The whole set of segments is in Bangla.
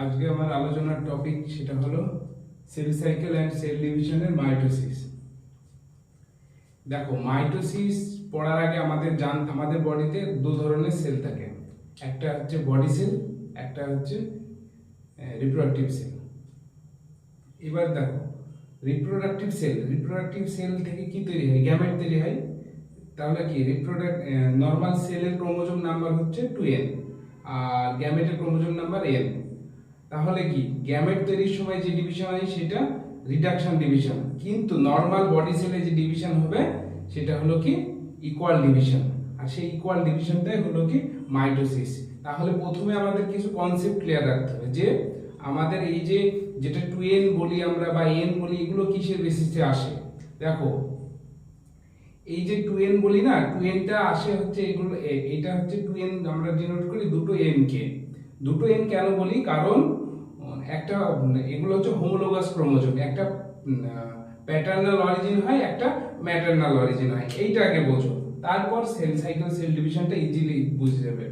আজকে আমার আলোচনার টপিক সেটা হলো সেল সাইকেল অ্যান্ড সেল ডিভিশনের মাইটোসিস। দেখো, মাইটোসিস পড়ার আগে আমাদের বডিতে দু ধরনের সেল থাকে, একটা হচ্ছে বডি সেল, একটা হচ্ছে রিপ্রোডাক্টিভ সেল। এবার দেখো, রিপ্রোডাক্টিভ সেল থেকে কি তৈরি হয়? গ্যামেট তৈরি হয়। তাহলে কি নর্মাল সেলের ক্রোমোজোম নাম্বার হচ্ছে 2n আর গ্যামেটের ক্রোমোজোম নাম্বার n। তাহলে কি গ্যামেট তৈরির সময় যে ডিভিশন হয় সেটা রিডাকশন ডিভিশন, কিন্তু নর্মাল বডি সেলে যে ডিভিশন হবে সেটা হলো কি ইকুয়াল ডিভিশন, আর সেই ইকুয়াল ডিভিশনটাই হলো কি মাইটোসিস। তাহলে প্রথমে আমাদের কিছু কনসেপ্ট ক্লিয়ার রাখতে হবে যে আমাদের এই যে যেটা 2n বলি আমরা বা n বলি, এগুলো কিসের বেসিসে আসে। দেখো, এই যে 2n বলি না, 2nটা আসে হচ্ছে এগুলো, এটা হচ্ছে 2n আমরা ডিনোট করি দুটো n কে। দুটো n কেন বলি? কারণ একটা এগুলো হচ্ছে হোমোলোগাস ক্রোমোজোম, একটা প্যাটার্নাল অরিজিন হয়, একটা ম্যাটারনাল অরিজিন হয়। এইটা আগে বোঝো, তারপর সেল সাইকেল সেল ডিভিশনটা ইজিলি বুঝে যাবে।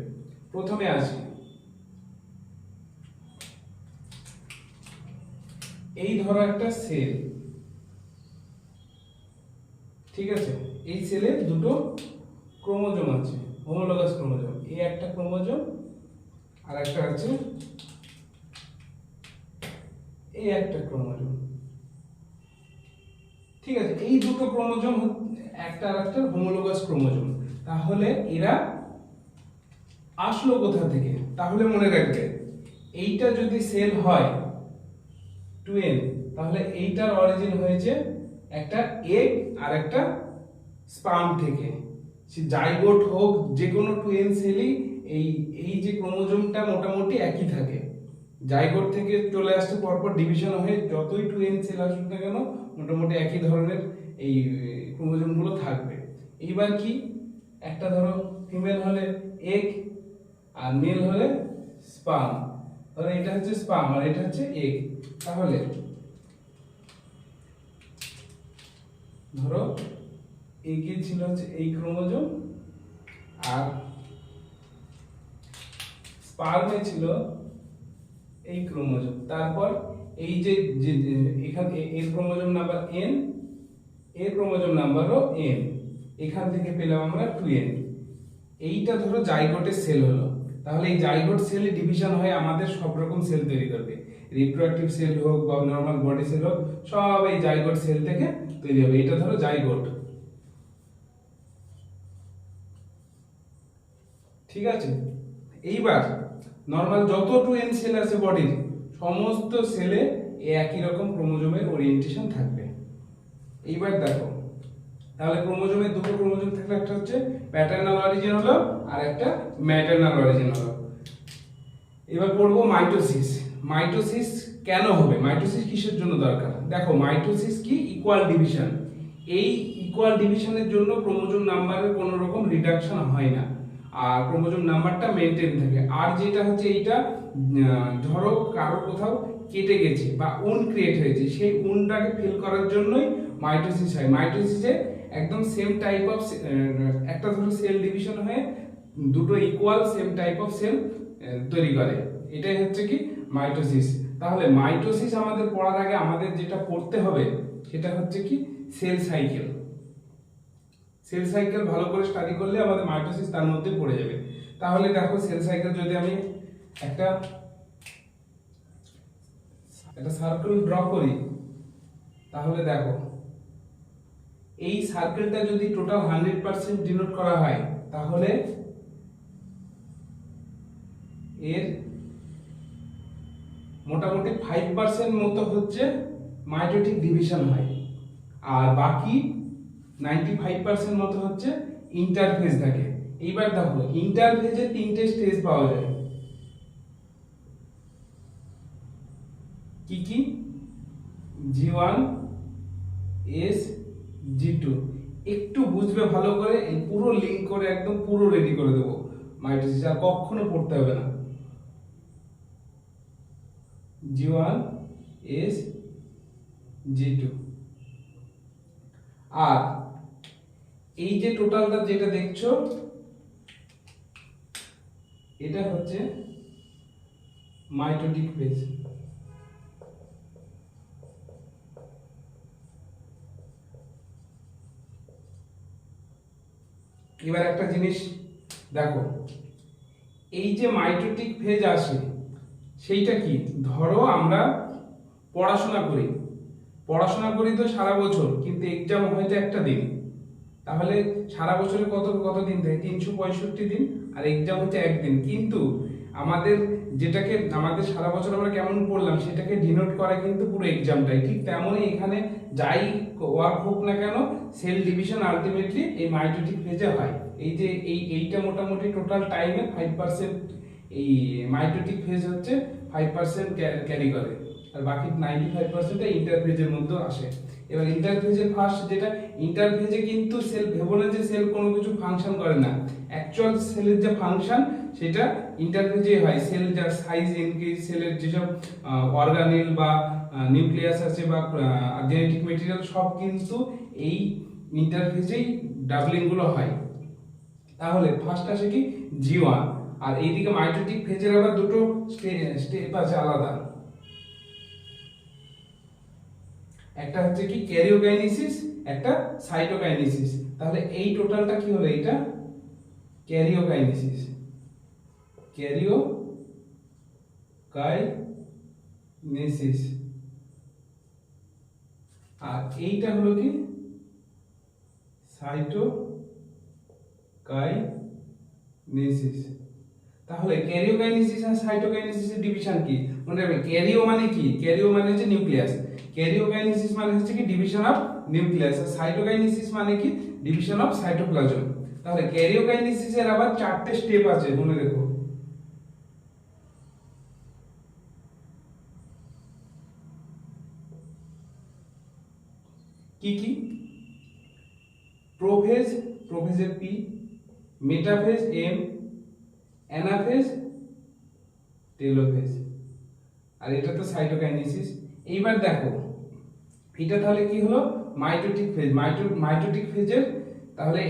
প্রথমে আসি, এই ধরো একটা সেল, ঠিক আছে? এই সেলে দুটো ক্রোমোজোম আছে, হোমোলোগাস ক্রোমোজোম। এই একটা ক্রোমোজোম আর একটা আছে এই একটা ক্রোমোজোম, ঠিক আছে? এই দুটো ক্রোমোজোম একটা আর একটা হোমোলোগাস ক্রোমোজোম। তাহলে এরা আসলো কোথা থেকে? তাহলে মনে রাখবে, এইটা যদি সেল হয় 2n, তাহলে এইটার অরিজিন হয়েছে একটা এগ আর একটা স্পার্ম থেকে। সে জাইগোট হোক, যে কোনো 2n সেলই এই এই যে ক্রোমোজোমটা মোটামুটি একই থাকে। জাইগোট থেকে চলে আসতে পরপর ডিভিশন হয়ে যতই 2n সেল আসুক না কেন, মোটামুটি একই ধরনের এই ক্রোমোজোমগুলো থাকবে। এইবার কি, একটা ধরো ফিমেল হলে এগ আর মেল হলে স্পার্ম, তাহলে এটা হচ্ছে স্পার্ম আর এটা হচ্ছে এগ। তাহলে ধরো এগে ছিল হচ্ছে এই ক্রোমোজোম আর স্পার্মে ছিল এই ক্রোমোজোম। তারপর এই যে এখানে এর ক্রোমোজোম নাম্বার n, এর ক্রোমোজোম নাম্বারও n, এখান থেকে পেলাম আমরা 2n। এইটা ধরো জাইগোটের সেল হলো। তাহলে এই জাইগোট সেলে ডিভিশন হয় আমাদের সব রকম সেল তৈরি করবে, রিপ্রোডাক্টিভ সেল হোক বা নরমাল বডি সেল হোক, সব এই জাইগোট সেল থেকে তৈরি হবে। এটা ধরো জাইগোট, ঠিক আছে? এইবার নরমাল যত 2n সেল আছে বডির, সমস্ত সেলে একই রকম ক্রোমোজোমের ওরিয়েন্টেশন থাকবে। এইবার দেখো, তাহলে ক্রোমোজোমের দুটো ক্রোমোজোম থাকলে একটা হচ্ছে প্যাটার্নাল অরিজিন হলো আর একটা ম্যাটারনাল অরিজিন হলো। এবার পড়বো মাইটোসিস। মাইটোসিস কেন হবে? মাইটোসিস কিসের জন্য দরকার? দেখো, মাইটোসিস কি ইকুয়াল ডিভিশন। এই ইকুয়াল ডিভিশনের জন্য ক্রোমোজোম নাম্বারের কোনো রকম রিডাকশন হয় না, আর ক্রোমোজোম নাম্বারটা মেনটেন থাকে। আর যেটা হচ্ছে এইটা, ধরো কারো কোথাও কেটে গেছে বা উন ক্রিয়েট হয়েছে, সেই উনটাকে ফিল করার জন্যই মাইটোসিস হয়। মাইটোসিসে একদম সেম টাইপ অফ একটা ধরো সেল ডিভিশন হয়ে দুটো equal same type of cell তৈরি করে, এটাই হচ্ছে কি মাইটোসিস। তাহলে মাইটোসিস আমাদের পড়ার আগে আমাদের যেটা পড়তে হবে সেটা হচ্ছে কি সেল সাইকেল। সেল সাইকেল ভালো করে স্টাডি করলে আমাদের মাইটোসিস তার মধ্যে পড়ে যাবে। তাহলে দেখো, সেল সাইকেল যদি আমি একটা সার্কেল ড্র করি, তাহলে দেখো এই সার্কেলটা যদি টোটাল 100% ডিনোট করা হয়, তাহলে এর মোটামুটি 5% মতো হচ্ছে মাইটোটিক ডিভিশন হয়, আর বাকি 95% মতো হচ্ছে ইন্টারফেজ থাকে। এইবার দেখো, ইন্টারফেজে তিনটে স্টেজ পাওয়া যায়। কি কি? G1, S, G2। একটু বুঝবে ভালো করে, এই পুরো লিংক করে একদম পুরো রেডি করে দেবো মাইটোসিস, আর কখনো পড়তে হবে না। G1, S, G2। আর এই যে টোটালটা যেটা দেখছো, এটা হচ্ছে মাইটোটিক ফেজ। এবার একটা জিনিস দেখো, এই যে মাইটোটিক ফেজ আসে সেইটা কি, ধরো আমরা পড়াশোনা করি তো সারা বছর, কিন্তু এক্সাম হয়তো একটা দিন, তাহলে সারা বছরে কত দিন থাকে, 365 দিন, আর এক্সাম হচ্ছে একদিন। কিন্তু আমাদের যেটাকে আমাদের সারা বছর আমরা কেমন পড়লাম সেটাকে ডিনোট করে কিন্তু পুরো এক্সামটাই। ঠিক তেমনই এখানে যাই ওয়ার্ক হোক না কেন, সেল ডিভিশন আলটিমেটলি এই মাইটোটিক ফেজে হয়। এই যে এইটা মোটামুটি টোটাল টাইমে 5% এই মাইটোটিক ফেজ হচ্ছে 5% ক্যারি করে, আর বাকি 95% ইন্টারফেজের মধ্যে আসে। এবার ইন্টারফেজের ফার্স্ট যেটা, ইন্টারফেজে কিন্তু সেল, ভেবো না যে সেল কোনো কিছু ফাংশন করে না, অ্যাকচুয়াল সেলের যে ফাংশন সেটা ইন্টারফেজে হয়। সেল যার সাইজ ইনক্রিজ, সেলের যেসব অর্গানেল বা নিউক্লিয়াস আছে বা জেনেটিক মেটেরিয়াল সব কিন্তু এই ইন্টারফেজেই ডাবলিং গুলো হয়। তাহলে ফার্স্ট আসে কি G1, আর এইদিকে মাইটোটিক ফেজের আবার দুটো স্টেপ আছে আলাদা, একটা হচ্ছে কি ক্যারিওকাইনেসিস, একটা সাইটোকাইনেসিস। তাহলে এই টোটালটা কি হলো, এটা ক্যারিওকাইনেসিস, আর এইটা হলো কি সাইটোকাইনেসিস। তাহলে ক্যারিওকাইনেসিস আর সাইটোকাইনেসিসের ডিভিশন কি মনে রাখবে? ক্যারিও মানে কি, ক্যারিও মানে হচ্ছে নিউক্লিয়াস, ক্যারিওকাইনেসিস মানে হচ্ছে কি ডিভিশন অফ নিউক্লিয়াস, আর সাইটোকাইনেসিস মানে কি ডিভিশন অফ সাইটোপ্লাজম। তাহলে ক্যারিওকাইনেসিসের আবার 4টে স্টেপ আছে মনে রেখো। কি কি? প্রোফেজ, প্রোফেজের P, metaphase M, anaphase, telophase, আর এটা তো সাইটোকাইনেসিস। এইবার দেখো এটা তাহলে কি হলো, মাইটোটিক ফেজ। মাইটোটিক ফেজের তাহলে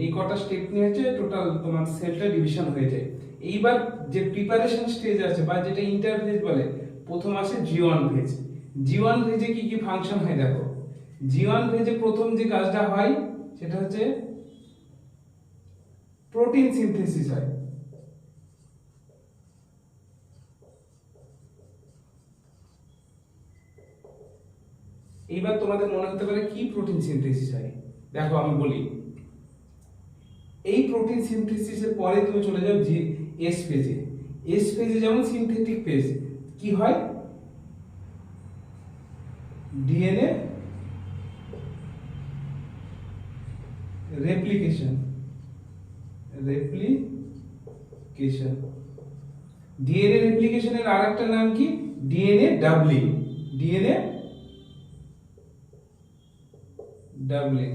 এই কটা স্টেপ নিয়ে হচ্ছে টোটাল তোমার সেলটা ডিভিশন হয়ে যায়। এইবার যে প্রিপারেশন স্টেজ আছে বা যেটা ইন্টারফেজ বলে, প্রথম আসে G1 ফেজ। G1 ফেজে কি কি ফাংশন হয় দেখো। G1 ফেজে প্রথম যে কাজটা হয় সেটা হচ্ছে প্রোটিন সিনথেসিস হয়। এইবার তোমাদের মনে হতে পারে কি প্রোটিন সিনথেসিস হয়, দেখো আমি বলি। এই প্রোটিন সিনথেসিসের পরে তুমি চলে যাও এস ফেজে। এস ফেজে যেমন সিনথেটিক ফেজ কি হয়, ডিএনএ রেপ্লিকেশন, ডিএনএ রেপ্লিকেশনের আরেকটা নাম কি, ডিএনএ ডাবলিং, ডিএনএ ডাবলিং।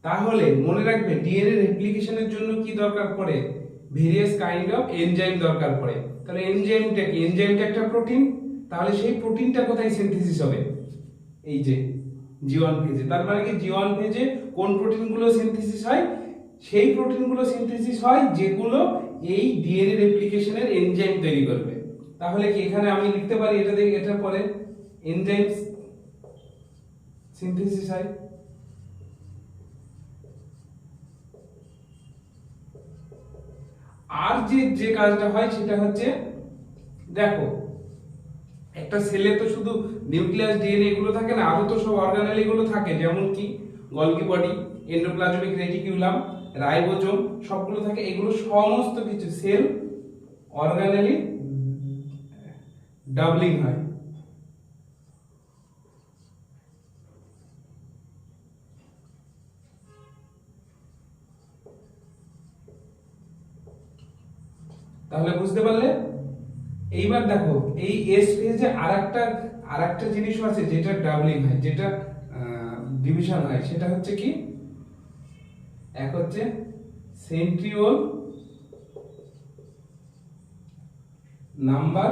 তাহলে মনে রাখবে ডিএনএ রেপ্লিকেশনের জন্য কি দরকার পড়ে, ভেরিয়াস কাইন্ড অফ এনজাইম দরকার পড়ে। তাহলে এনজাইমটা কি, এনজাইমটা একটা প্রোটিন, তাহলে সেই প্রোটিনটা কোথায় সিনথেসিস হবে, এই যে G1 ফেজে। তার মানে কি G1 ফেজে কোন প্রোটিনগুলো সিনথেসিস হয়, সেই প্রোটিনগুলো সিনথেসিস হয় যেগুলো এই ডিএনএ রেপ্লিকেশনের এনজাইম তৈরি করবে। তাহলে কি এখানে আমি লিখতে পারি এটা দেখে, এটার পরে এনজাইম সিনথেসিস হয়। আর যে কাজটা হয় সেটা হচ্ছে দেখো, একটা সেলে তো শুধু নিউক্লিয়াস ডিএনএ এগুলো থাকে না, আরো তো সব অর্গানেল এগুলো থাকে, যেমন কি Golgi body, endoplasmic reticulum, ribosome সবগুলো থাকে। এগুলো সমস্ত কিছু সেল অর্গানেলি ডাবলিং হয়। তাহলে বুঝতে পারলে? এইবার দেখো এই এস ফেজে আরেকটা জিনিসও আছে যেটা ডাবলিং হয়, যেটা ডিভিশন হয়, সেটা হচ্ছে কি, এক হচ্ছে সেন্ট্রিওল নাম্বার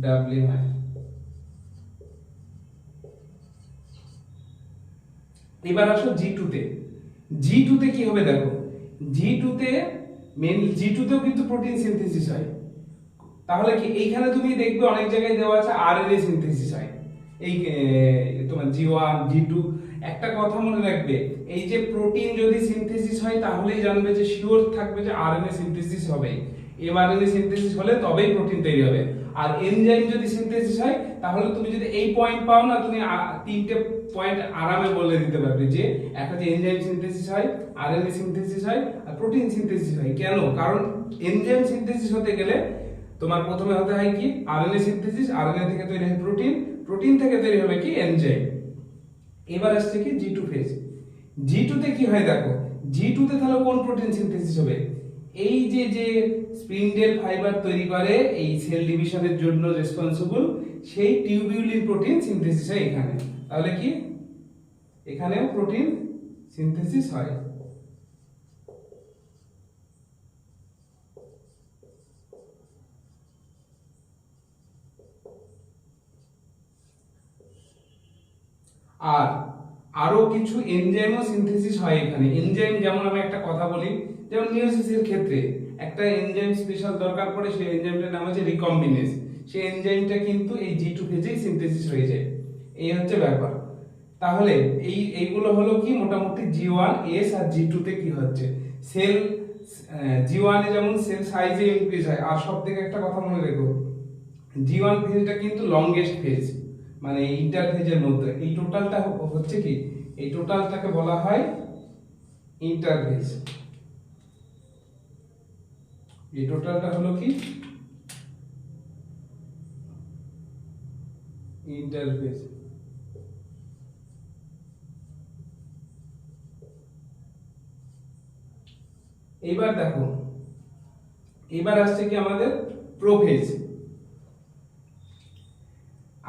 ডাবলিং হয়। এবার আসো G2 তে। G2 তে কি হবে দেখো, G2 তে মেন G2 তেও কিন্তু প্রোটিন সিনথেসিস হয়। তাহলে কি এইখানে তুমি দেখবে অনেক জায়গায় দেওয়া আছে আরএনএ সিনথেসিস হয়, এই তোমার G1 G2। একটা কথা মনে রাখবে, এই যে প্রোটিন যদি সিনথেসিস হয় তাহলেই জানবে যে শিওর থাকবে যে আরএনএ সিনথেসিস হবে, এমআরএনএ সিনথেসিস হলে তবেই প্রোটিন তৈরি হবে। আর এনজাইম যদি সিনথেসিস হয় তাহলে তুমি যদি এই পয়েন্ট পাও না, তুমি তিনটে পয়েন্ট আরামে বলে দিতে পারবে যে একটা যে এনজাইম সিনথেসিস হয়, আরএনএ সিনথেসিস হয়, আর প্রোটিন সিনথেসিস হয়। কেন? কারণ এনজাইম সিনথেসিস হতে গেলে তোমার প্রথমে হতে হয় কি আরএনএ সিনথেসিস, আরএনএ থেকে তৈরি হয় প্রোটিন, প্রোটিন থেকে তৈরি হবে কি এনজাইম। এবার আসছে কি G2 ফেজ। G2 তে কি হয় দেখো, G2 তে তাহলে কোন প্রোটিন সিনথেসিস হবে? এই যে যে স্পিন্ডেল ফাইবার তৈরি করে এই সেল ডিভিশনের জন্য রেসপন্সিবল, সেই টিউবিউলিন প্রোটিন সিনথেসিস হয় এখানে। তাহলে কি এখানেও প্রোটিন সিনথেসিস হয়। আর আরো কিছু এনজাইমও সিনথেসিস হয় এখানে। এনজাইম যেমন আমি একটা কথা বলি, যেমন মিয়োসিসের ক্ষেত্রে একটা এনজাইম স্পেশাল দরকার পড়ে, সেই এনজাইমটার নাম হচ্ছে রিকম্বিনেজ। সেই এনজাইমটা কিন্তু এই G2 ফেজেই সিনথেসিস হয়ে যায়। এই হচ্ছে ব্যাপার। তাহলে এইগুলো হলো কি মোটামুটি G1S আর G2 তে কি হচ্ছে। সেল G1 এ যেমন সেল সাইজে ইনক্রিজ হয়। আর সবথেকে একটা কথা মনে রেখো, G1 ফেজটা কিন্তু লংগেস্ট ফেজ, মানে ইন্টারফেজের মধ্যে এই টোটালটা হচ্ছে কি, এই টোটালটাকে বলা হয় ইন্টারফেজ। এই টোটালটা হলো কি ইন্টারফেজ। এবার দেখো, এবার আসছে কি আমাদের প্রোফেজ।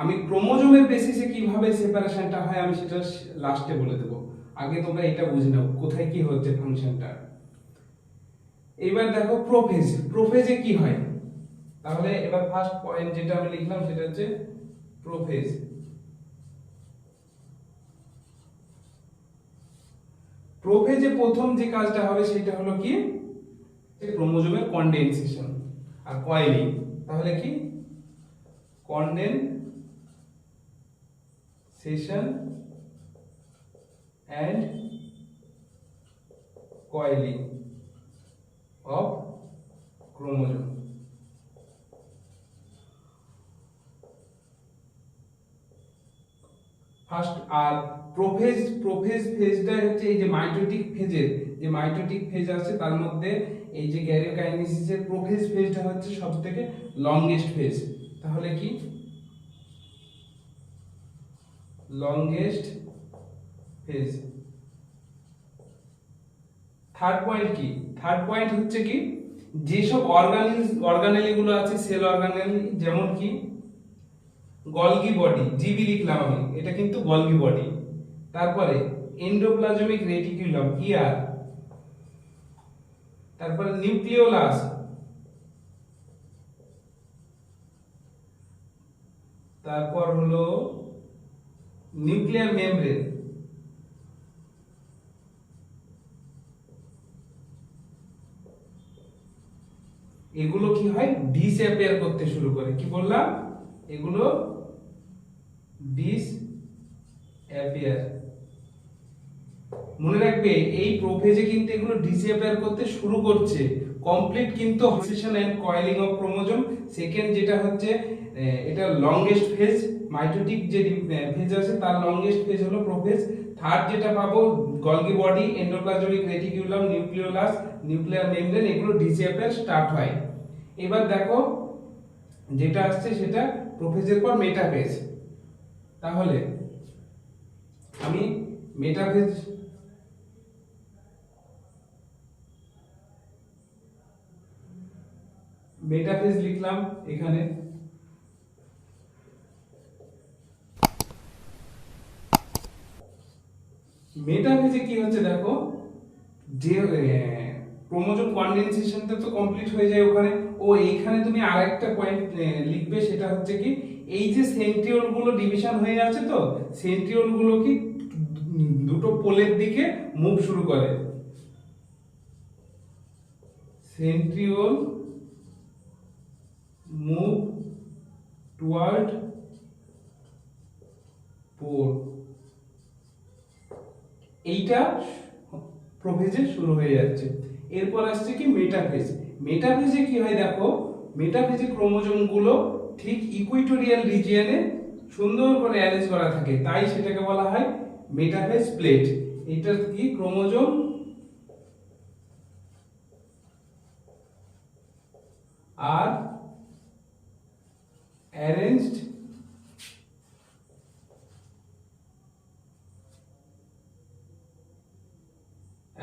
আমি ক্রোমোজোমের বেসিসে কিভাবে সেপারেশনটা হয় আমি সেটা লাস্টে বলে দেব, আগে তোমরা এটা বুঝে নাও কোথায় কি হচ্ছে ফাংশনটা। এবার দেখো প্রোফেজ, প্রোফেজে কি হয়। তাহলে এবার ফার্স্ট পয়েন্ট যেটা আমি লিখলাম সেটা হচ্ছে প্রোফেজ। প্রোফেজে প্রথম যে কাজটা হবে সেটা হলো কি ক্রোমোজোমের কনডেনসেশন আর কয়েলিং। তাহলে কি condensation and coiling of chromosome। First আর প্রোফেজ ফেজটা হচ্ছে এই যে মাইটোটিক ফেজের যে মাইটোটিক ফেজ আছে তার মধ্যে এই যে ক্যারিওকাইনেসিসের প্রোফেজ ফেজটা হচ্ছে সবথেকে লংগেস্ট ফেজ। তাহলে কি লংগেস্ট ফেজ। থার্ড পয়েন্ট কি, থার্ড পয়েন্ট হচ্ছে কি যেসব অর্গানেলি গুলো আছে সেল অর্গানেলি, যেমন কি গলগি বডি, জিবি লিখলাম আমি, এটা কিন্তু গলগি বডি। তারপরে এন্ডোপ্লাজমিক রেটিকুলাম ইআর, তারপরে নিউক্লিওলাস, তারপর হলো নিউক্লিয়ার মেমব্রেন, এগুলো কি হয় ডিসঅ্যাপিয়ার করতে শুরু করে। কি বললাম? এগুলো ডিসঅ্যাপিয়ার। মনে রাখবে এই প্রোফেজে কিন্তু এগুলো ডিসঅ্যাপিয়ার করতে শুরু করছে। কমপ্লিট কিন্তু সেশন and coiling of chromosome second যেটা হচ্ছে এটা লংগেস্ট ফেজ, মাইটোটিক যে ফেজ আছে তার লংগেস্ট ফেজ হলো প্রোফেজ। থার্ড যেটা পাবো Golgi body, endoplasmic reticulum, nucleolus, nuclear membrane, এগুলো ডিসঅ্যাপিয়ার স্টার্ট হয়। এবার দেখো যেটা আসছে সেটা প্রোফেজের পর মেটাফেজ। তাহলে আমি মেটাফেজ লিখলাম এখানে। মেটাফেজে কি হচ্ছে দেখো, যে ক্রোমোজোম কনডেনসেশনটা তো কমপ্লিট হয়ে যায় ওখানে। ও এইখানে তুমি আরেকটা পয়েন্ট লিখবে, সেটা হচ্ছে কি এই যে সেন্ট্রিওল গুলো ডিভিশন হয়ে যাচ্ছে, তো সেন্ট্রিওল গুলো কি দুটো পোলের দিকে মুভ শুরু করে। সেন্ট্রিওল মুভ টুয়ার্ড পোল, এইটা প্রোফেজে শুরু হয়ে যাচ্ছে। এরপর আসছে কি মেটাফেজ। মেটাফেজে কি হয় দেখো, মেটাফেজে ক্রোমোজোম গুলো ঠিক ইকুইটোরিয়াল রিজিয়নে সুন্দর করে অ্যারেঞ্জ করা থাকে, তাই সেটাকে বলা হয় মেটাফেজ প্লেট। এটা কি chromosome are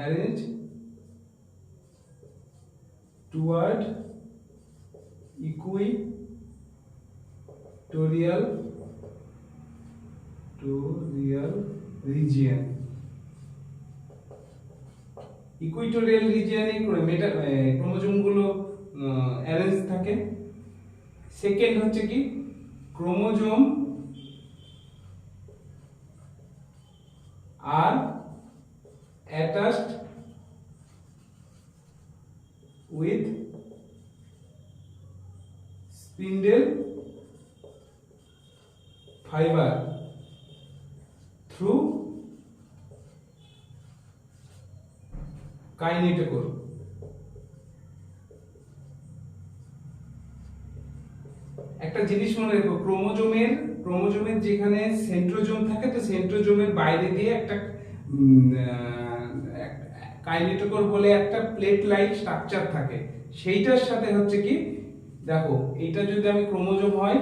arranged toward equatorial region। Equatorial রিজিয়নে ক্রোমোজোম গুলো অ্যারেঞ্জ থাকে। সেকেন্ড হচ্ছে কি chromosome are attached with spindle fiber through kinetochore। একটা জিনিস মনে রেখো, ক্রোমোজোমের যেখানে সেন্ট্রোজোম থাকে, তো সেন্ট্রোজোমের বাইরে দিয়ে একটা কাইনেটোকোর বলে একটা প্লেট লাইক স্ট্রাকচার থাকে। সেইটার সাথে হচ্ছে কি দেখো, এইটা যদি আমি ক্রোমোজোম হয়,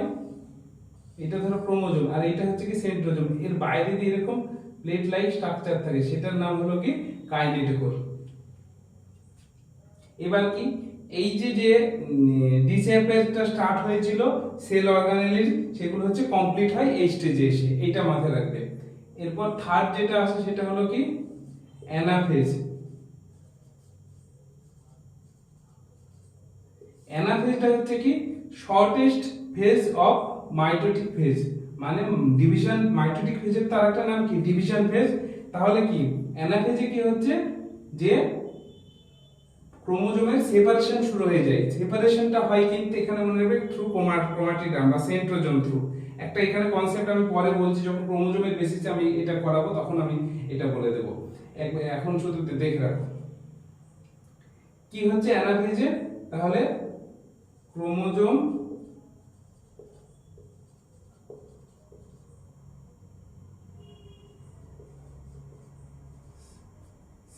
এটা ধরো ক্রোমোজোম আর এটা হচ্ছে কি সেন্ট্রোজোম, এর বাইরে দিয়ে এরকম প্লেট লাইক স্ট্রাকচার থাকে, সেটার নাম হলো কি কাইনেটোকোর। এবার কি এই যে ডিসেম্বরটা স্টার্ট হয়েছিল সেল অর্গানেলের, সেগুলো হচ্ছে কমপ্লিট হয় এই স্টেজে এসে, এইটা মাথায় রাখবে। এরপর থার্ড যেটা আছে সেটা হলো কি অ্যানাফেজ। অ্যানাফেজটা হচ্ছে কি shortest phase of mitotic phase, মানে ডিভিশন, মাইটোটিক ফেজের তার একটা নাম কি ডিভিশন ফেজ। তাহলে কি অ্যানাফেজে কি হচ্ছে যে ক্রোমোজোমের সেপারেশন শুরু হয়ে যায়। সেপারেশনটা হয় কিন্তু এখানে মনে রাখবে থ্রু ক্রোমাটিডাম বা সেন্ট্রোজোম থ্রু। একটা এখানে কনসেপ্ট আমি পরে বলছি, যখন ক্রোমোজোমের বেসিসে আমি এটা করাবো তখন আমি এটা বলে দেব, এখন শুধু দেখে রাখো কি হচ্ছে অ্যানাফেজে। তাহলে ক্রোমোজোম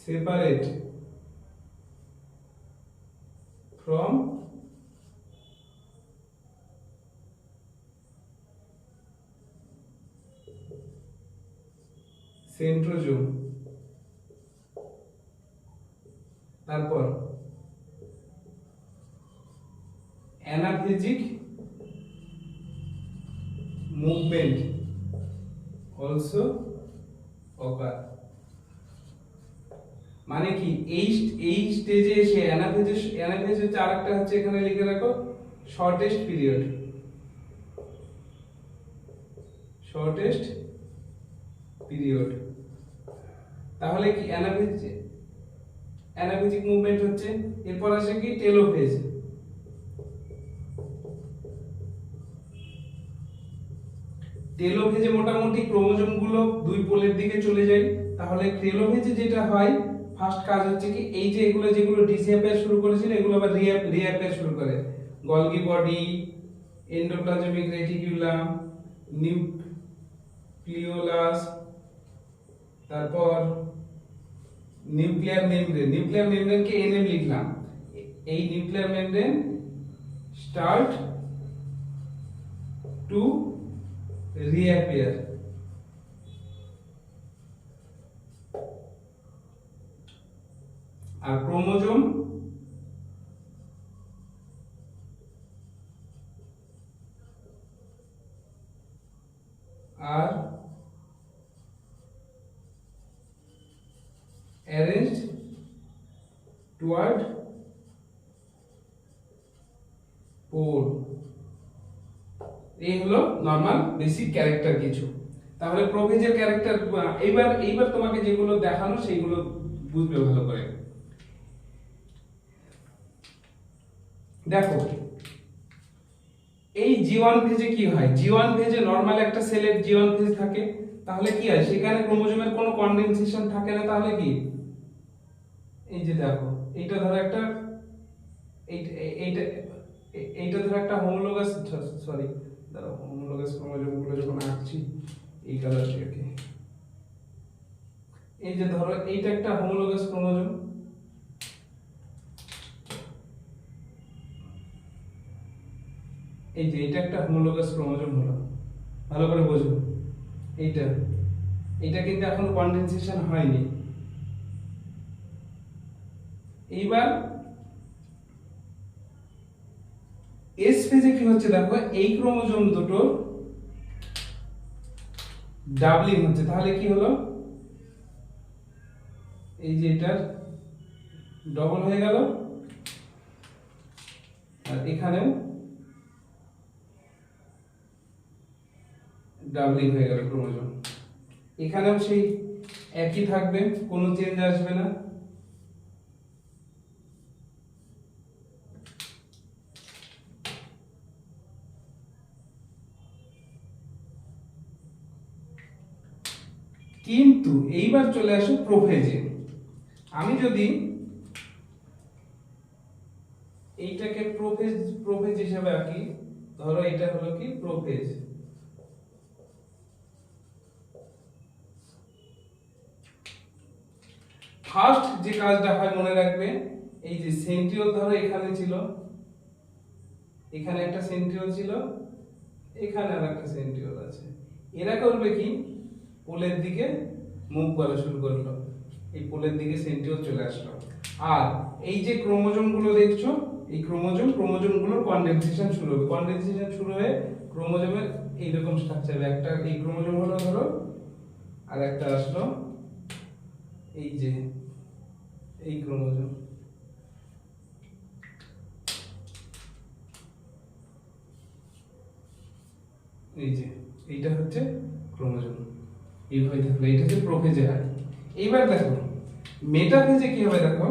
সেপারেট from সেন্ট্রোজোম। তারপর অ্যানাফেজিক মুভমেন্ট অলসো অকার। মানে কি এই স্টেজে এসে অ্যানাফেজ হচ্ছে আরেকটা হচ্ছে, এখানে লিখে রাখো শর্টেস্ট পিরিয়ড, শর্টেস্ট পিরিয়ড। তাহলে কি অ্যানাফেজিক মুভমেন্ট হচ্ছে। এরপর আসে কি টেলোফেজ। টেলোফেজে মোটামুটি ক্রোমোজোম গুলো দুই পোলের দিকে চলে যায়। তাহলে টেলোফেজে যেটা হয় ফার্স্ট কাজ হচ্ছে কি এই যে এগুলো যেগুলো ডিসঅ্যাপিয়ার শুরু করেছিল এগুলো আবার রিঅ্যাপিয়ার শুরু করে। Golgi body, endoplasmic reticulum, nucleolus, তারপর নিউক্লিয়ার মেমব্রেন কে এনএম লিখলাম। এই nuclear membrane start two রিঅ্যাপিয়ার। R chromosome are arranged toward pole। এই হলো নরমাল বেসিক ক্যারেক্টার কিছু। তাহলে প্রোফেজের ক্যারেক্টার এইবার এইবার তোমাকে যেগুলো দেখানো সেইগুলো বুঝবে ভালো করে। দেখো এই জি1 ফেজে কি হয়, জি1 ফেজে নরমাল একটা সেলের জি1 ফেজ থাকে, তাহলে কি হয় সেখানে ক্রোমোজোমের কোনো কনডেনসেশন থাকে না, তাহলে কি এই যে দেখো এইটা ধরো একটা এইটা এইটা ধরো একটা হোমোলোগাস, সরি ধরো হোমোলোগাস ক্রোমোজোমগুলো যখন আঁকছি এই কালার থেকে, এই যে ধরো এইটা একটা হোমোলোগাস ক্রোমোজোম, এই যে এটা একটা হোমোলোগাস ক্রোমোজোম হলো, ভালো করে বোঝো। এইটা এটা কিন্তু এখন কনডেনসেশন হয়নি। এইবার এস ফেজে কি হচ্ছে দেখো, এই ক্রোমোজোম দুটো ডাবলিং হচ্ছে, তাহলে কি হলো এই যে এটার ডবল হয়ে গেল, আর এখানেও ডাবলিং হয়ে গেল ক্রোমোজোম, এখানেও সেই একই থাকবে, কোনো চেঞ্জ আসবে না। কিন্তু এইবার চলে আসো প্রোফেজে। আমি যদি এইটাকে প্রোফেজ প্রোফেজ হিসেবে আঁকি, ধরো এটা হলো কি প্রোফেজ, ফার্স্ট যে কাজটা হয় মনে রাখবে, এই যে সেন্ট্রিওল ধরো এখানে ছিল, এখানে একটা সেন্ট্রিওল ছিল, এখানে আর একটা সেন্ট্রিওল আছে, এরা করবে কি পোলের দিকে মুভ করা শুরু করলো, এই পোলের দিকে সেন্ট্রিওল চলে আসলো। আর এই যে ক্রোমোজোম গুলো দেখছো, এই ক্রোমোজোম গুলোর কনডেনসেশন শুরু হবে, কনডেনসেশন শুরু হয়ে ক্রোমোজোমের এইরকম স্ট্রাকচার, একটা এই ক্রোমোজোম হলো ধরো, আর একটা আসলো এই যে এই ক্রোমোজোম, এই যে এইটা হচ্ছে ক্রোমোজোম, এইভাবে থাকলো, এইটা হচ্ছে প্রোফেজে হয়। এইবার দেখো মেটাফেজে কি হবে, দেখো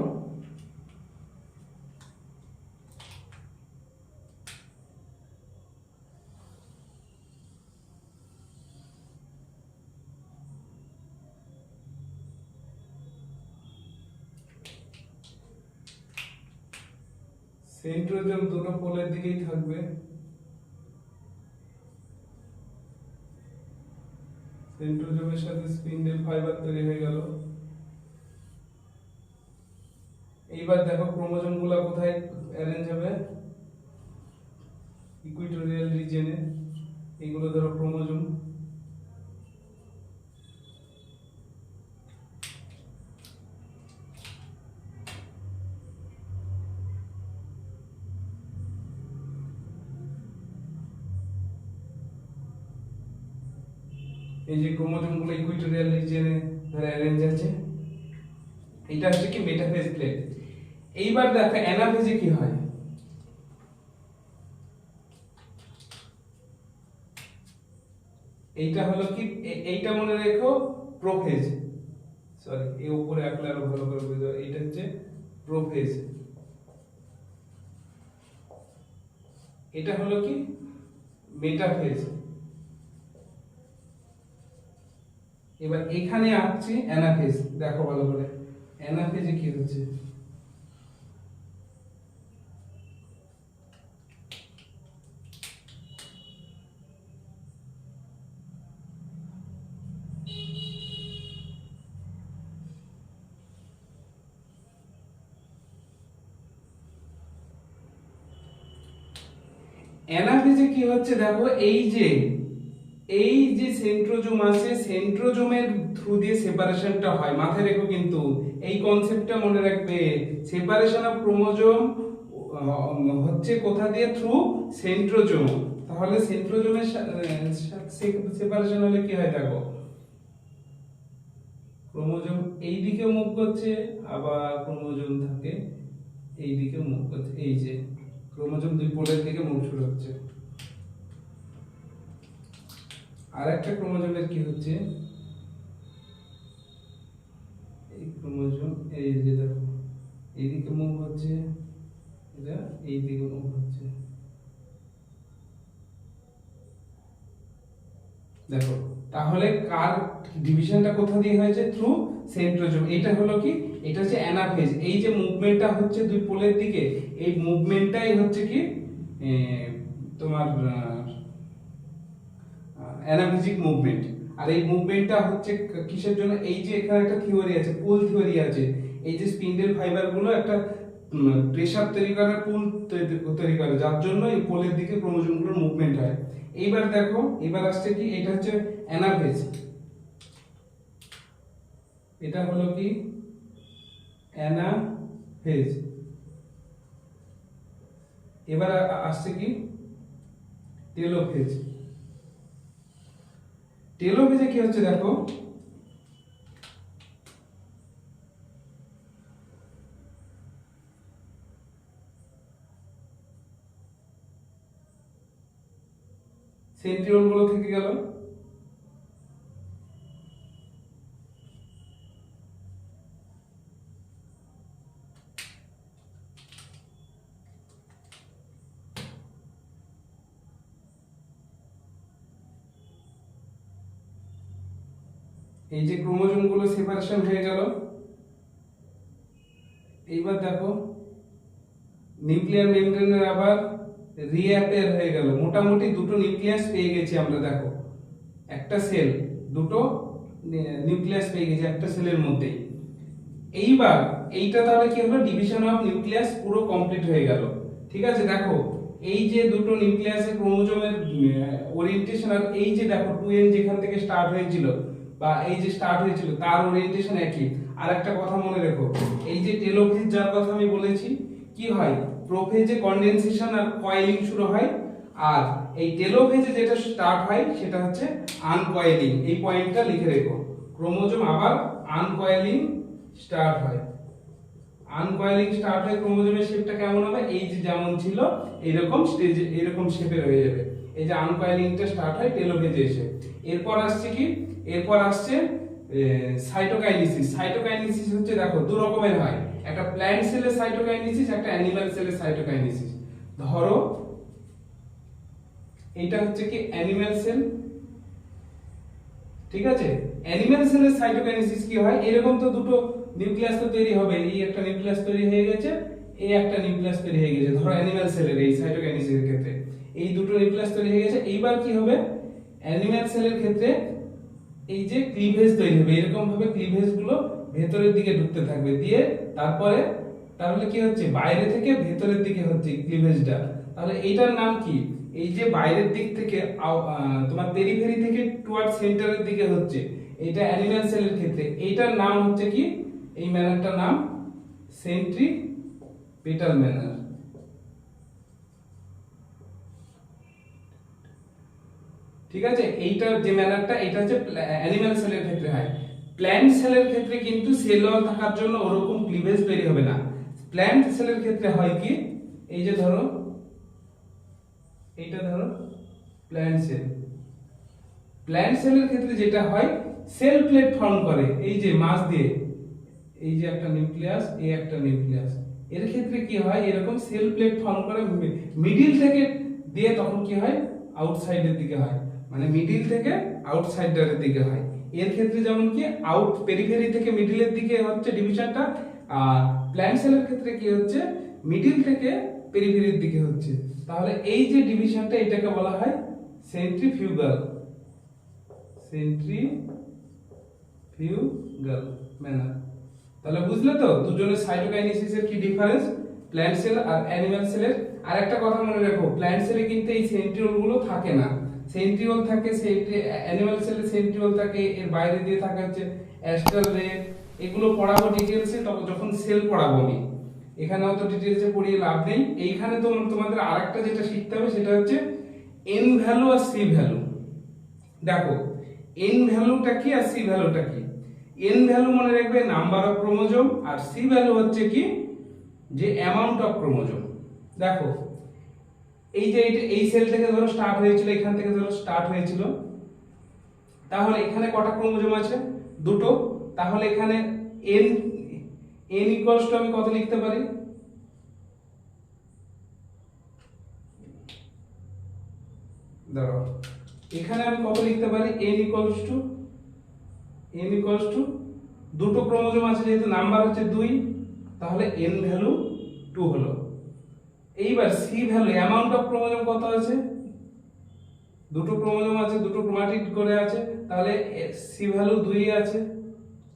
সেন্ট্রোজোম দুটো পোলের দিকেই থাকবে, সেন্ট্রোজোমের সাথে স্পিন্ডেল ফাইবার তৈরি হয়ে গেল। এইবার দেখো ক্রোমোজোম গুলা কোথায় অ্যারেঞ্জ হবে, ইকুইটোরিয়াল রিজিয়নে, এগুলো ধরো ক্রোমোজোম। এই যে ক্রোমোজোম গুলো ইকুইটোরিয়াল রিজিয়নে ধরে অ্যারেঞ্জ আছে, এটা হচ্ছে কি মেটাফেজ প্লেট। এইবার দেখো অ্যানাফেজে কি হয়, এইটা হলো কি এইটা মনে রেখো প্রোফেজ, সরি এই উপরে আঁকলে আরো ভালো করে বুঝতে হবে, এইটা হচ্ছে প্রোফেজ, এটা হলো কি মেটাফেজ। এবার এখানে আঁকছি অ্যানাফেজ, দেখো ভালো করে অ্যানাফেজে কি হচ্ছে, অ্যানাফেজে কি হচ্ছে দেখো, এই যে সেন্ট্রোজোম আছে, সেন্ট্রোজোমের থ্রু দিয়ে সেপারেশনটা হয়, মাথায় রেখো কিন্তু এই কনসেপ্টটা মনে রাখবে, সেপারেশন অফ ক্রোমোজোম হচ্ছে কোথা দিয়ে, থ্রু সেন্ট্রোজোম। তাহলে সেন্ট্রোজোমের সেপারেশন হলে কি হয় দেখো, ক্রোমোজোম এই দিকে মুভ করছে, আবার ক্রোমোজোম থাকে এই দিকে মুভ করছে, এই যে ক্রোমোজোম দুই পোলের দিকে মুভ শুরু হচ্ছে। আর একটা ক্রোমোজোমের কি হচ্ছে, এই ক্রোমোজোম এই যে দেখো এইদিকে মুভ হচ্ছে, এটা এইদিকে মুভ হচ্ছে, দেখো তাহলে কার ডিভিশনটা কোথা দিয়ে হয়েছে, থ্রু সেন্ট্রোজোম। এটা হলো কি, এটা হচ্ছে অ্যানাফেজ। এই যে মুভমেন্টটা হচ্ছে দুই পোলের দিকে, এই মুভমেন্টটাই হচ্ছে কি তোমার অ্যানাফেজিক মুভমেন্ট। আর এই মুভমেন্টটা হচ্ছে কিসের জন্য, এই যে এখানে একটা থিওরি আছে, পুল থিওরি আছে, এই যে স্পিন্ডেল ফাইবার গুলো একটা প্রেসার তৈরি করে, পুল তৈরি করে, যার জন্য এই পোলের দিকে ক্রোমোজোম গুলোর মুভমেন্ট হয়। এইবার দেখো, এবার আসছে কি, এটা হচ্ছে অ্যানাফেজ, এটা হলো কি অ্যানাফেজ। এবার আসছে কি টেলোফেজ। টেলোফেজে কি হচ্ছে দেখো, সেন্ট্রিওল গুলো থেকে গেল, এই যে ক্রোমোজোম গুলো সেপারেশন হয়ে গেল। এইবার দেখো নিউক্লিয়ার মেমব্রেনের আবার রিঅ্যাপিয়ার হয়ে গেল, মোটামুটি দুটো নিউক্লিয়াস পেয়ে গেছি আমরা। দেখো একটা সেল, দুটো নিউক্লিয়াস পেয়ে গেছি একটা সেলের মধ্যেই। এইবার এইটা তাহলে কি হলো, ডিভিশন অফ নিউক্লিয়াস পুরো কমপ্লিট হয়ে গেল। ঠিক আছে, দেখো এই যে দুটো নিউক্লিয়াসের ক্রোমোজোমের ওরিয়েন্টেশন, আর এই যে দেখো 2n যেখান থেকে স্টার্ট হয়েছিল বা এই যে স্টার্ট হয়েছিল তার ওরিয়েন্টেশন একই। আর একটা কথা মনে রেখো, এই যে টেলোফেজ যার কথা আমি বলেছি, কি হয় প্রোফেজে কনডেনসেশন আর কয়েলিং শুরু হয়, আর এই টেলোফেজে যেটা স্টার্ট হয় সেটা হচ্ছে আনকয়েলিং। এই পয়েন্টটা লিখে রেখো, ক্রোমোজোম আবার আনকয়েলিং স্টার্ট হয়। আনকয়েলিং স্টার্ট হয়, ক্রোমোজোমের শেপটা কেমন হবে, এই যে যেমন ছিল এইরকম স্টেজ, এরকম শেপের হয়ে যাবে। এই যে আনকয়েলিংটা স্টার্ট হয় টেলোফেজে এসে। এরপর আসছে কি, এরপর আসছে সাইটোকাইনেসিস। সাইটোকাইনেসিস হচ্ছে দেখো দু রকমের হয়, একটা প্ল্যান্ট সেলের সাইটোকাইনেসিস, একটা অ্যানিমাল সেলের সাইটোকাইনেসিস। ধরো এটা হচ্ছে কি অ্যানিমাল সেল, ঠিক আছে। অ্যানিমাল সেলের সাইটোকাইনেসিস কি হয়, এরকম তো দুটো নিউক্লিয়াস তো তৈরি হবে, এই একটা নিউক্লিয়াস তৈরি হয়ে গেছে, এই একটা নিউক্লিয়াস তৈরি হয়ে গেছে। ধরো অ্যানিমাল সেলের এই সাইটোকাইনেসিসের ক্ষেত্রে এই দুটো নিউক্লিয়াস তৈরি হয়ে গেছে। এইবার কি হবে, অ্যানিমাল সেলের ক্ষেত্রে এই যে ক্লিভেজ তৈরি হবে, এরকম ভাবে ক্লিভেজ গুলো ভেতরের দিকে ঢুকতে থাকবে, দিয়ে তারপরে তাহলে কি হচ্ছে, বাইরে থেকে ভেতরের দিকে হচ্ছে ক্লিভেজটা। তাহলে এইটার নাম কি, এই যে বাইরের দিক থেকে তোমার পেরিফেরি থেকে টুয়ার্ড সেন্টারের দিকে হচ্ছে, এটা অ্যানিমাল সেলের ক্ষেত্রে এইটার নাম হচ্ছে কি, এই ম্যানারটার নাম সেন্ট্রিপেটাল ম্যানার। ঠিক আছে, এইটা যে ম্যানারটা এটা হচ্ছে অ্যানিমাল সেলের ক্ষেত্রে হয়। প্ল্যান্ট সেলের ক্ষেত্রে কিন্তু সেল ওয়াল থাকার জন্য ওরকম ক্লিভেজ তৈরি হবে না। প্ল্যান্ট সেলের ক্ষেত্রে হয় কি, এই যে ধরো এইটা ধরো প্ল্যান্ট সেল, প্ল্যান্ট সেলের ক্ষেত্রে যেটা হয় সেল প্লেট ফর্ম করে, এই যে মাছ দিয়ে, এই যে একটা নিউক্লিয়াস, এই একটা নিউক্লিয়াস, এর ক্ষেত্রে কি হয় এরকম সেল প্লেট ফর্ম করে মিডিল থেকে দিয়ে, তখন কি হয় আউটসাইডের দিকে হয়, মানে মিডিল থেকে আউটসাইডের দিকে হয়। এর ক্ষেত্রে যেমন কি আউট পেরিফেরি থেকে মিডিলের দিকে হচ্ছে ডিভিশনটা, আর প্ল্যান্ট সেলের ক্ষেত্রে কি হচ্ছে মিডিল থেকে পেরিফেরির দিকে হচ্ছে। তাহলে এই যে ডিভিশনটা এটাকে বলা হয় সেন্ট্রিফিউগাল, সেন্ট্রিফিউগাল ম্যানার। তাহলে বুঝলে তো দুজনের সাইটোকাইনেসিসের কি ডিফারেন্স, প্ল্যান্ট সেল আর অ্যানিমাল সেলের। আর একটা কথা মনে রাখো, প্ল্যান্ট সেলে কিন্তু এই সেন্ট্রিওল গুলো থাকে না, সেন্ট্রিওল থাকে অ্যানিমাল সেলে, সেন্ট্রিওল থাকে, এর বাইরে দিয়ে থাকে হচ্ছে অ্যাস্ট্রাল রে। এগুলো পড়াবো ডিটেইলসে তখন যখন সেল পড়াবো আমি, এখানে অত ডিটেইলসে পড়িয়ে লাভ নেই। এইখানে তো তোমাদের আরেকটা যেটা শিখতে হবে সেটা হচ্ছে এন ভ্যালু আর সি ভ্যালু। দেখো এন ভ্যালুটা কি আর সি ভ্যালুটা কি। এন ভ্যালু মনে রাখবে নাম্বার অফ ক্রোমোজোম, আর সি ভ্যালু হচ্ছে কি যে অ্যামাউন্ট অফ ক্রোমোজোম। দেখো এই যে এই সেল থেকে ধরো স্টার্ট হয়েছিল, এখান থেকে ধরো স্টার্ট হয়েছিল, তাহলে এখানে কটা ক্রোমোজোম আছে? দুটো। তাহলে এখানে n n ইকুয়ালস টু আমি কত লিখতে পারি? দাঁড়াও, এখানে আমি কত লিখতে পারি? n ইকুয়ালস টু দুটো ক্রোমোজোম আছে, যেহেতু নাম্বার হচ্ছে 2, তাহলে n ভ্যালু 2 হলো। এইবার c value, amount of chromosome কত আছে? দুটো ক্রোমোজোম আছে, দুটো ক্রোমাটিড করে আছে, তাহলে c ভ্যালু 2 আছে,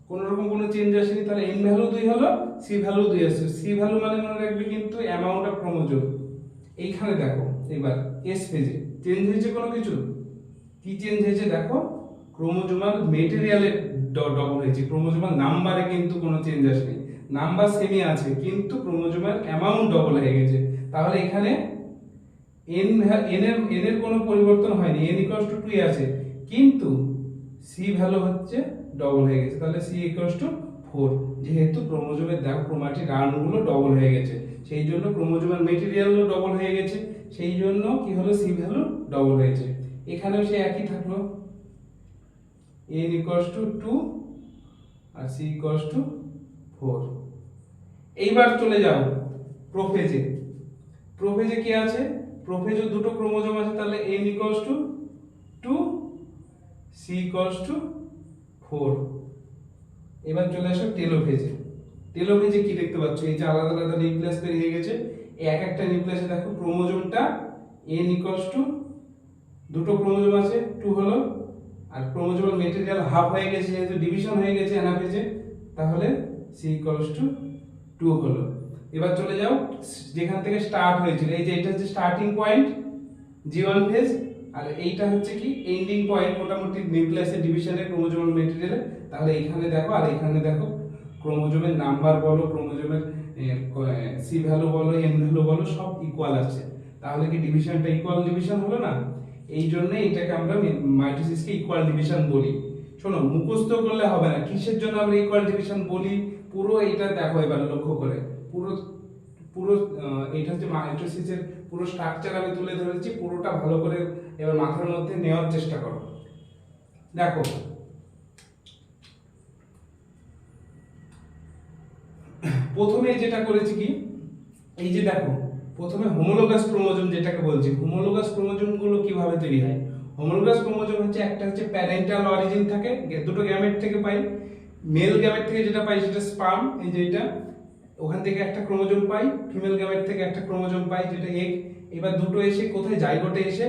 কোন রকম কোনো চেঞ্জ আসেনি, তাহলে n ভ্যালু 2 হলো, c ভ্যালু 2 আছে। c ভ্যালু মানে মনে রাখবে কিন্তু অ্যামাউন্ট অফ ক্রোমোজোম। এইখানে দেখো এবার s ফেজে চেঞ্জ হয়েছে কোনো কিছু? কি চেঞ্জ হয়েছে দেখো, ক্রোমোজোমাল মেটেরিয়ালে ডবল হয়েছে, ক্রোমোজোমাল নাম্বারে কিন্তু কোনো চেঞ্জ আসেনি, নাম্বার সেমই আছে, কিন্তু ক্রোমোজোমাল অ্যামাউন্ট ডবল হয়ে গেছে। তাহলে এখানে n এর কোনো পরিবর্তন হয়নি, n 2 আছে, কিন্তু c ভ্যালু হচ্ছে ডবল হয়ে গেছে, তাহলে c 4, যেহেতু ক্রোমোজোমের দেখো ক্রোমাটিড রাউন্ডগুলো ডবল হয়ে গেছে, সেই জন্য ক্রোমোজোমাল মেটেরিয়ালও ডবল হয়ে গেছে, সেই জন্য কি হলো, c ভ্যালু ডবল হয়েছে। এখানেও সে একই থাকলো, n 2 আর c 4। এইবার চলে যাও প্রোফেজে। প্রোফেজে কি আছে? প্রোফেজে দুটো ক্রোমোজোম আছে, তাহলে n 2, c 4। এবার চলে আসো টেলোফেজে। টেলোফেজে কি দেখতে পাচ্ছ? এই যে আলাদা আলাদা নিউক্লিয়াস তৈরি হয়ে গেছে, এই এক একটা নিউক্লিয়াসে দেখো ক্রোমোজোমটা n দুটো ক্রোমোজোম আছে 2 হলো, আর ক্রোমোজোমাল মেটেরিয়াল হাফ হয়ে গেছে, যেহেতু ডিভিশন হয়ে গেছে অ্যানাফেজে, তাহলে c 2 হলো। এবার চলে যাও যেখান থেকে স্টার্ট হয়েছিল, এই যে এটা হচ্ছে স্টার্টিং পয়েন্ট G1 ফেজ, আর এইটা হচ্ছে কি এন্ডিং পয়েন্ট মোটামুটি নিউক্লিয়াসের ডিভিশনের ক্রোমোজোমাল মেটেরিয়ালে। তাহলে এখানে দেখো আর এখানে দেখো ক্রোমোজোমের নাম্বার বলো, ক্রোমোজোমের সি ভ্যালু বলো, এন ভ্যালু বলো, সব ইকুয়াল আছে, তাহলে কি ডিভিশনটা ইকুয়াল ডিভিশন হলো না? এই জন্য এটাকে আমরা মাইটোসিসকে ইকুয়াল ডিভিশন বলি। শোনো, মুখস্থ করলে হবে না, কিসের জন্য আমরা ইকুয়াল ডিভিশন বলি পুরো এটা দেখো এবার লক্ষ্য করে, পুরো পুরো এটা হচ্ছে মাইটোসিসের পুরো স্ট্রাকচার আমি তুলে ধরেছি, পুরোটা ভালো করে এবার মাথার মধ্যে নেওয়ার চেষ্টা করো। দেখো প্রথমে যেটা করেছি কি, এই যে দেখো প্রথমে হোমোলোগাস ক্রোমোজোম যেটাকে বলছি, হোমোলোগাস ক্রোমোজোম গুলো কিভাবে তৈরি হয়? হোমোলোগাস ক্রোমোজোম হচ্ছে একটা হচ্ছে প্যারেন্টাল অরিজিন থাকে, দুটো গ্যামেট থেকে পাই, মেল গ্যামেট থেকে যেটা পাই সেটা স্পার্ম, এই যে এটা ওখান থেকে একটা ক্রোমোজোম পাই, ফিমেল গ্যামেট থেকে একটা ক্রোমোজোম পাই যেটা এগ, এবার দুটো এসে কোথায় জাইগোটে এসে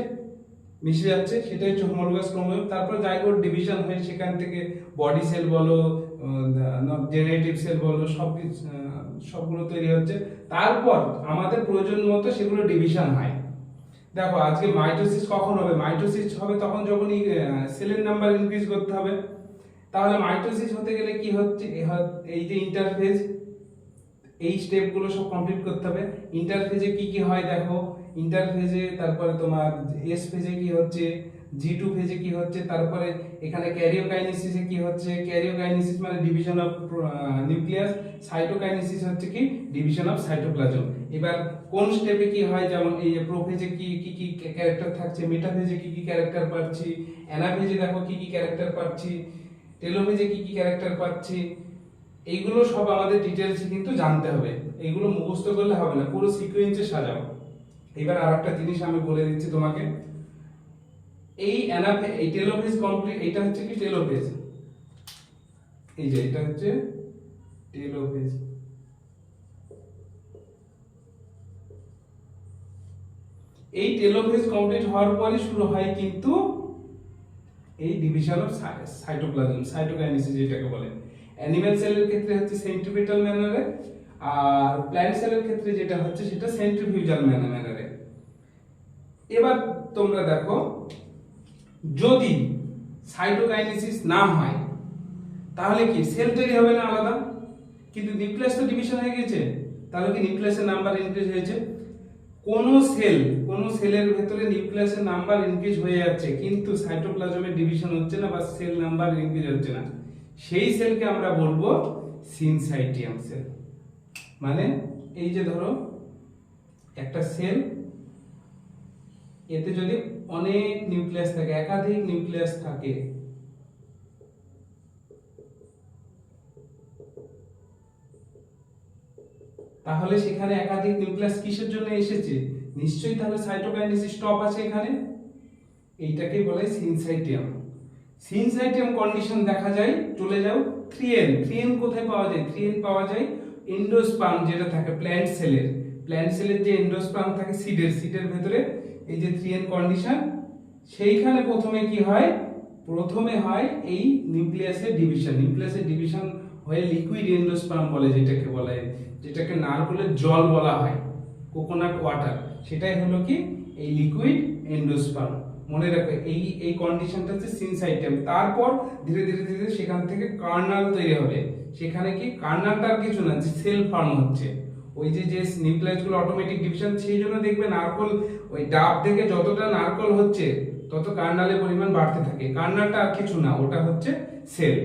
মিশে যাচ্ছে, সেটা হচ্ছে হোমোলোগাস ক্রোমোজোম। তারপর জাইগোট ডিভিশন হয়ে সেখান থেকে বডি সেল বলো, জেনারেটিভ সেল বলো, সবগুলো তৈরি হচ্ছে, তারপর আমাদের প্রয়োজন মতো সেগুলো ডিভিশন হয়। দেখো আজকে মাইটোসিস কখন হবে? মাইটোসিস হবে তখন যখন সেলের নাম্বার ইনক্রিজ করতে হবে। তাহলে মাইটোসিস হতে গেলে কি হচ্ছে, এই যে ইন্টারফেজ, এই স্টেপগুলো সব কমপ্লিট করতে হবে। ইন্টারফেজে কি কি হয় দেখো, ইন্টারফেজে তারপরে তোমার এস ফেজে কি হচ্ছে, G2 ফেজে কি হচ্ছে, তারপরে এখানে ক্যারিওকাইনেসিসে কি হচ্ছে, ক্যারিওকাইনেসিস মানে ডিভিশন অফ নিউক্লিয়াস, সাইটোকাইনেসিস হচ্ছে কি ডিভিশন অফ সাইটোপ্লাজম। এবার কোন স্টেপে কি হয়, যেমন এই প্রোফেজে কি কি কি ক্যারেক্টার থাকছে, মেটাফেজে কি কি ক্যারেক্টার পাচ্ছি, অ্যানাফেজে দেখো কি কি ক্যারেক্টার পাচ্ছি, টেলোফেজে কি কি ক্যারেক্টার পাচ্ছি, এইগুলো সব আমাদের ডিটেইলসে কিন্তু জানতে হবে, এইগুলো মুখস্থ করলে হবে না, পুরো সিকোয়েন্সে সাজাও। এবার আরেকটা জিনিস আমি বলে দিচ্ছি তোমাকে, এই টেলোফেজ কমপ্লিট, এটা হচ্ছে কি টেলোফেজ, এই যে এটা হচ্ছে টেলোফেজ। এই টেলোফেজ কমপ্লিট হওয়ার পরে শুরু হয় কিন্তু এই ডিভিশন অফ সাইটোপ্লাজম, সাইটোকাইনেসিস যেটাকে বলে। অ্যানিমাল সেলের ক্ষেত্রে হচ্ছে সেন্ট্রিপিটাল ম্যানারে, আর প্ল্যান্ট সেলের ক্ষেত্রে যেটা হচ্ছে সেটা সেন্ট্রিফিউজাল ম্যানারে। এবার তোমরা দেখো, যদি সাইটোকাইনেসিস না হয় তাহলে কি সেল তৈরি হবে না আলাদা, কিন্তু নিউক্লিয়াস তো ডিভিশন হয়ে গেছে, তাহলে কি নিউক্লিয়াসের নাম্বার ইনক্রিজ হয়েছে? কোন সেলের ভেতরে নিউক্লিয়াসের নাম্বার ইনক্রিজ হয়ে যাচ্ছে, কিন্তু সাইটোপ্লাজমের ডিভিশন হচ্ছে না বা সেল নাম্বার ইনক্রিজ হচ্ছে না, সেই সেলকে আমরা বলবো সিনসাইটিয়াম সেল। মানে এই যে ধরো একটা সেল, এতে যদি অনেক নিউক্লিয়াস থাকে, একাধিক নিউক্লিয়াস থাকে, তাহলে সেখানে একাধিক নিউক্লিয়াস কিসের জন্য এসেছে? নিশ্চয়ই তাহলে সাইটোকাইনেসিস স্টপ আছে এখানে। এইটাকে বলে সিনসাইটিয়াম। সিনসাইটিয়াম কন্ডিশন দেখা যায়, চলে যাও 3n। 3n কোথায় পাওয়া যায়? 3n পাওয়া যায় এন্ডোস্পার্ম যেটা থাকে প্ল্যান্ট সেলের যে এন্ডোস্পার্ম থাকে সিডের ভেতরে, এই যে 3n কন্ডিশন, সেইখানে প্রথমে কি হয়? প্রথমে হয় এই নিউক্লিয়াসের ডিভিশন হয়ে লিকুইড এন্ডোস্পার্ম বলে, যেটাকে নারকেলের জল বলা হয়, কোকোনাট ওয়াটার, সেটাই হলো কি এই লিকুইড এন্ডোস্পার্ম। মনে রাখো এই কন্ডিশনটা হচ্ছে সিনসাইটিয়াম। তারপর ধীরে ধীরে সেখান থেকে কার্নাল তৈরি হবে। সেখানে কি কার্নালটা আর কিছু না, সেল ফর্ম হচ্ছে। ওই যে নিউক্লিয়াসগুলো অটোমেটিক ডিভিশন, সেই জন্য দেখবে নারকল ওই ডাব থেকে যতটা নারকল হচ্ছে তত কার্নালের পরিমাণ বাড়তে থাকে। কার্নালটা আর কিছু না, ওটা হচ্ছে সেল।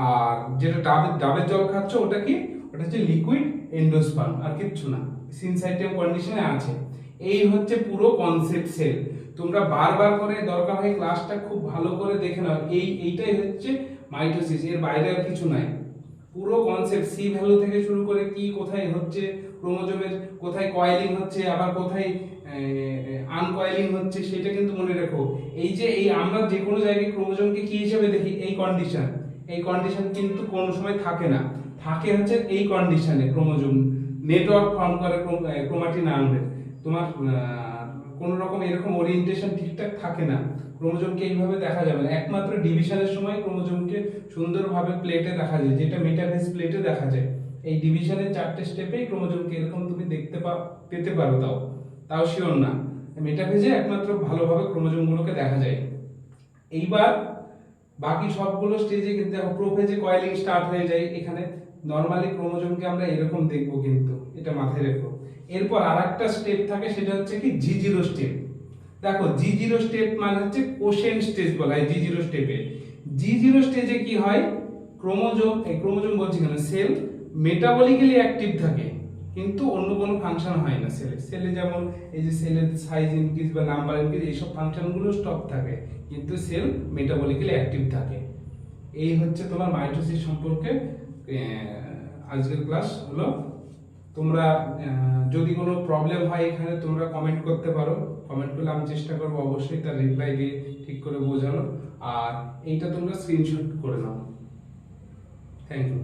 আর যেটা ডাবের জল খাচ্ছ ওটা কি? ওটা হচ্ছে লিকুইড এন্ডোস্পার্ম, আর কিচ্ছু না। সিনসাইটিয়াম কন্ডিশনে আছে। এই হচ্ছে পুরো কনসেপ্ট সেল। তোমরা বারবার করে দরকার হয় ক্লাসটা খুব ভালো করে দেখে নাও। এইটাই হচ্ছে মাইটোসিস, এর বাইরে আর কিছু নাই। পুরো কনসেপ্ট সি ভ্যালু থেকে শুরু করে কি কোথায় হচ্ছে, ক্রোমোজোমের কোথায় কয়েলিং হচ্ছে, আবার কোথায় আনকয়েলিং হচ্ছে, সেটা কিন্তু মনে রাখো। এই আমরা যে কোনো জায়গায় ক্রোমোজোমকে কি হিসেবে দেখি? এই কন্ডিশন কিন্তু কোনো সময় থাকে না, থাকে হচ্ছে এই কন্ডিশনে। ক্রোমোজোম নেটওয়ার্ক ফর্ম করে ক্রোমাটিন আয়নের। তোমার কোন রকম এরকম ওরিয়েন্টেশন ঠিকঠাক থাকে না। ক্রোমোজোমকে এইভাবে দেখা যাবে না। একমাত্র ডিভিশনের সময় ক্রোমোজোমকে সুন্দরভাবে প্লেটে দেখা যায়, যেটা মেটাফেজ প্লেটে দেখা যায়। এই ডিভিশনের 4টে স্টেপেই ক্রোমোজোমকে এরকম তুমি পেতে পারো, তাও শিওর না। মেটাফেজে একমাত্র ভালোভাবে ক্রোমোজোমগুলোকে দেখা যায়। এইবার বাকি সবগুলো স্টেজে কিন্তু দেখো প্রোফেজে কয়েলিং স্টার্ট হয়ে যায়। এখানে নরমালি ক্রোমোজোমকে আমরা এরকম দেখবো, কিন্তু এটা মাথায় রেখো। এরপর আরেকটা স্টেপ থাকে, সেটা হচ্ছে কি G0 স্টেপ। দেখো G0 স্টেপ মানে হচ্ছে কোশেন স্টেজ বলা হয় G0 স্টেপে। G0 স্টেজে কি হয়? ক্রোমোজোম বলছি কেন, সেল মেটাবলিক্যালি অ্যাক্টিভ থাকে, কিন্তু অন্য কোনো ফাংশন হয় না সেলে। যেমন এই যে সেলের সাইজ ইনক্রিজ বা নাম্বার ইনক্রিজ, এইসব ফাংশনগুলো স্টপ থাকে, কিন্তু সেল মেটাবলিক্যালি অ্যাক্টিভ থাকে। এই হচ্ছে তোমার মাইটোসিস সম্পর্কে আজকের ক্লাস হলো। তোমরা যদি কোনো প্রবলেম হয় এখানে তোমরা কমেন্ট করতে পারো। কমেন্ট করলে আমি চেষ্টা করবো অবশ্যই তার রিপ্লাই দিয়ে ঠিক করে বোঝানো। আর এইটা তোমরা স্ক্রিনশট করে নাও। Thank you.